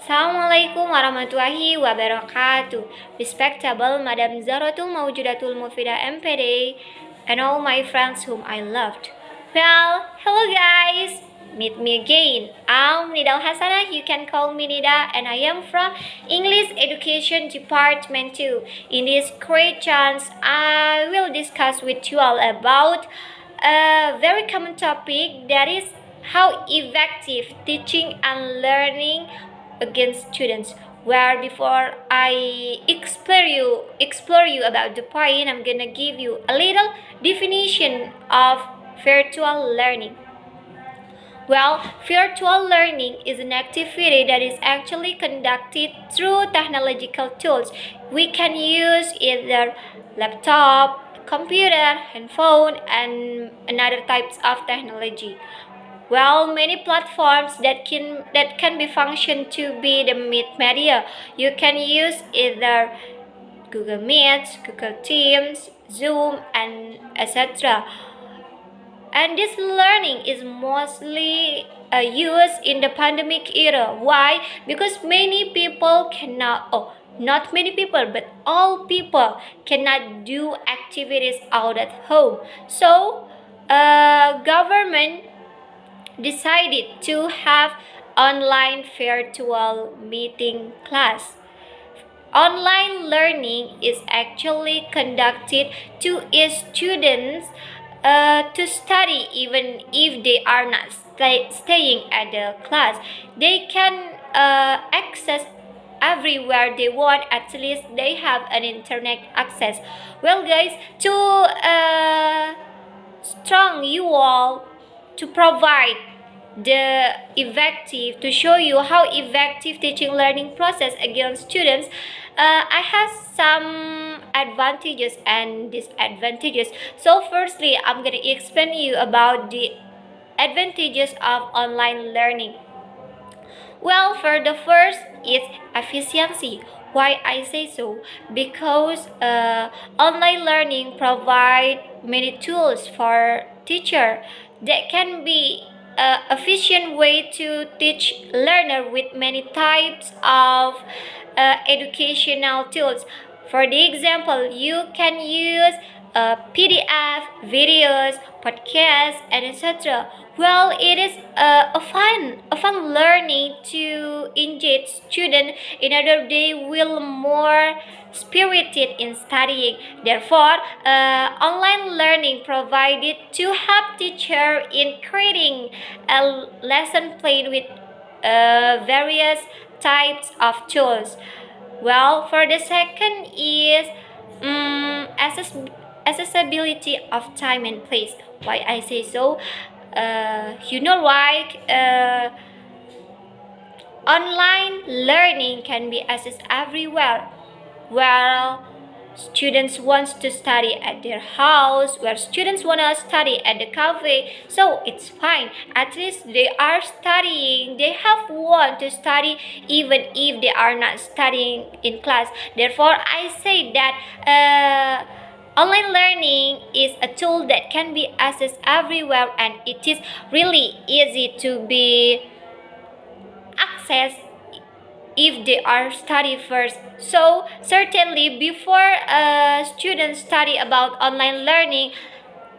Assalamualaikum warahmatullahi wabarakatuh. Respectable Madam Zahratul Maujudatul Mufida MPD and all my friends whom I loved. Well, hello guys. Meet me again. I'm Nida Hasanah. You can call me Nida, and I am from English Education Department 2. In this great chance, I will discuss with you all about a very common topic, that is how effective teaching and learning against students. Where before I explore you about the point, I'm gonna give you a little definition of virtual learning. Well, virtual learning is an activity that is actually conducted through technological tools. We can use either laptop, computer, handphone, and another types of technology. Well, many platforms that can be functioned to be the media. You can use either Google Meet, Google Teams, Zoom, and etc. And this learning is mostly used in the pandemic era. Why? Because many people cannot, not many people, but all people cannot do activities out at home. So, government decided to have online virtual meeting class. Online learning is actually conducted to students to study even if they are not staying at the class. They can access everywhere they want, at least they have an internet access. Well guys, to strong you all to provide the effective, to show you how effective teaching learning process against students, I have some advantages and disadvantages. So firstly, I'm going to explain you about the advantages of online learning. Well, for the first is efficiency. Why I say so? Because online learning provide many tools for teacher that can be efficient way to teach learner with many types of educational tools. For the example, you can use PDF, videos, podcasts, and etc. Well, it is a fun learning to engage student in order they will more spirited in studying. Therefore, online learning provided to help teacher in creating a lesson plan with various types of tools. Well, for the second is accessibility of time and place. Why I say so? Right? Online learning can be accessed everywhere. Where students want to study at their house, where students want to study at the cafe, so it's fine. At least they are studying, they have want to study even if they are not studying in class. Therefore, I say that online learning is a tool that can be accessed everywhere, and it is really easy to be accessed if they are study first. So certainly before students study about online learning,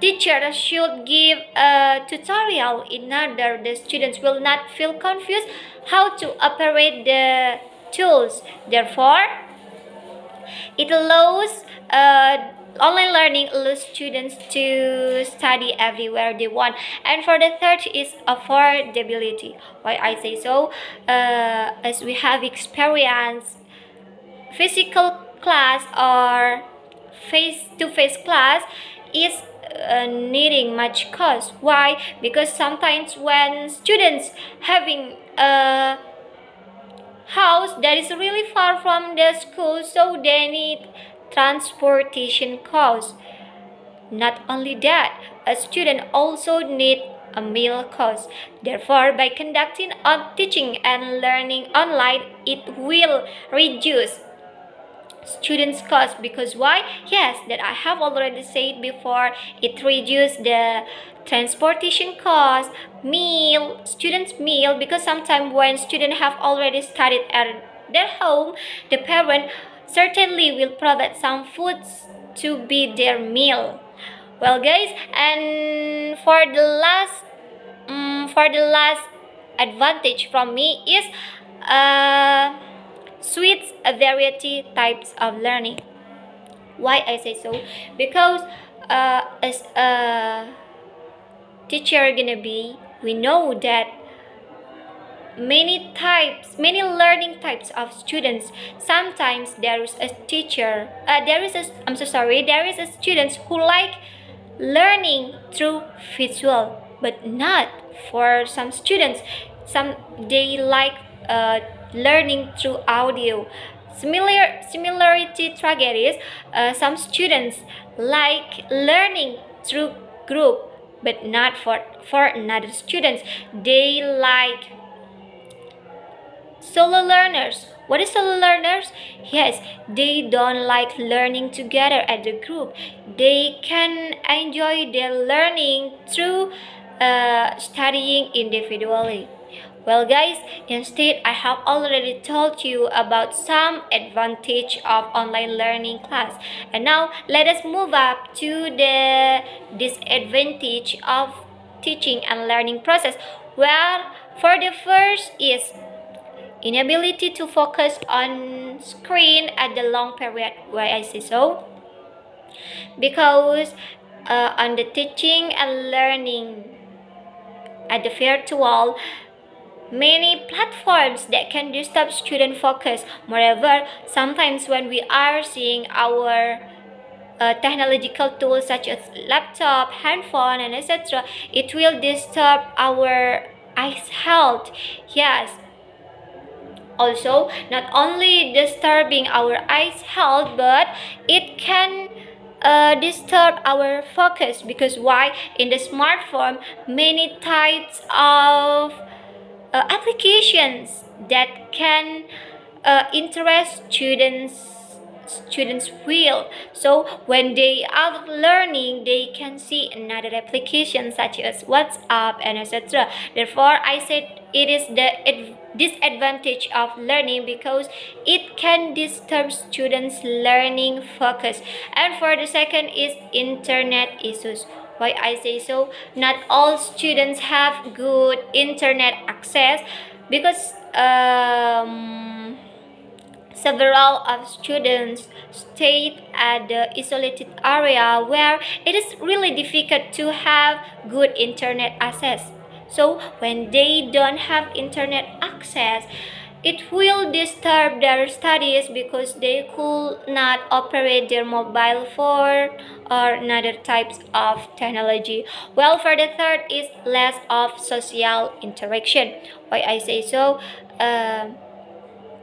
teachers should give a tutorial in order the students will not feel confused how to operate the tools. Therefore, it allows online learning allows students to study everywhere they want. And for the third is affordability. Why I say so? As we have experience, physical class or face-to-face class is needing much cost. Why? Because sometimes when students having a house that is really far from the school, so they need transportation costs. Not only that, a student also need a meal cost. Therefore, by conducting teaching and learning online, it will reduce students cost. Because why? Yes, that I have already said before, it reduce the transportation cost, meal, students meal, because sometimes when students have already studied at their home, the parent certainly will provide some foods to be their meal. Well guys, and for the last advantage from me is uh, switch a variety types of learning. Why I say so? Because as a teacher gonna be, we know that many learning types of students. Sometimes there is a teacher, there is a, I'm so sorry, there is a students who like learning through visual, but not for some students. Some they like learning through audio. Similarity tragedies. Some students like learning through group, but not for another students. They like solo learners. What is solo learners? Yes, they don't like learning together as a group. They can enjoy their learning through studying individually. Well guys, instead I have already told you about some advantage of online learning class. And now let us move up to the disadvantage of teaching and learning process. Well, for the first is inability to focus on screen at the long period. Why I say so? Because on the teaching and learning at the virtual, many platforms that can disturb student focus. Moreover, sometimes when we are seeing our technological tools such as laptop, handphone, and etc., it will disturb our eyes health. Yes, also not only disturbing our eyes health, but it can disturb our focus. Because why? In the smartphone, many types of applications that can interest students will. So when they are learning, they can see another application such as WhatsApp and etc. Therefore I said it is the disadvantage of learning, because it can disturb students learning focus. And for the second is internet issues. Why I say so? Not all students have good internet access, because several of students stayed at the isolated area where it is really difficult to have good internet access. So when they don't have internet access, it will disturb their studies, because they could not operate their mobile phone or another types of technology. Well, for the third is less of social interaction. Why I say so?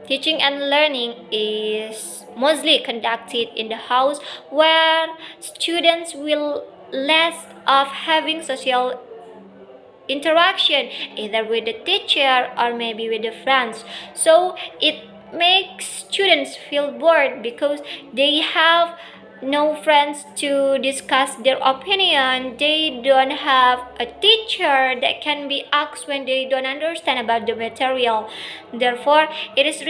Teaching and learning is mostly conducted in the house, where students will less of having social interaction either with the teacher or maybe with the friends. So it makes students feel bored, because they have no friends to discuss their opinion. They don't have a teacher that can be asked when they don't understand about the material. Therefore it is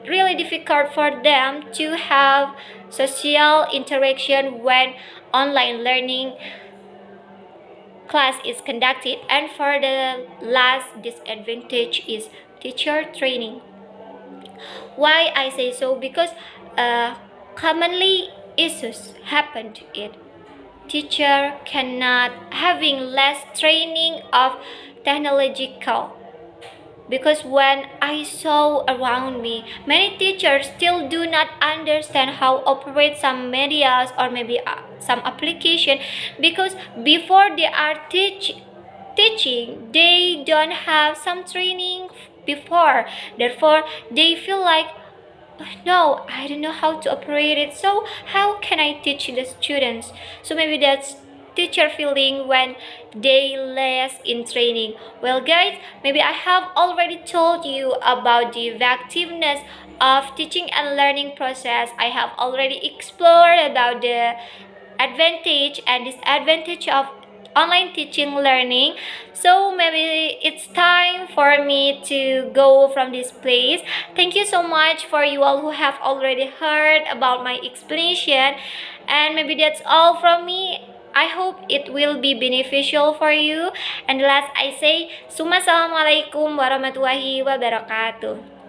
really difficult for them to have social interaction when online learning class is conducted. And for the last disadvantage is teacher training. Why I say so? Because commonly issues happen to it. Teacher cannot having less training of technological. Because when I saw around me, many teachers still do not understand how operate some medias or maybe some application, because before they are teaching, they don't have some training before. Therefore they feel like, no, I don't know how to operate it, so how can I teach the students? So maybe that's teacher feeling when they less in training? Well, guys, maybe I have already told you about the effectiveness of teaching and learning process. I have already explored about the advantage and disadvantage of online teaching learning. So maybe it's time for me to go from this place. Thank you so much for you all who have already heard about my explanation, and maybe that's all from me. I hope it will be beneficial for you. And last I say, Assalamualaikum warahmatullahi wabarakatuh.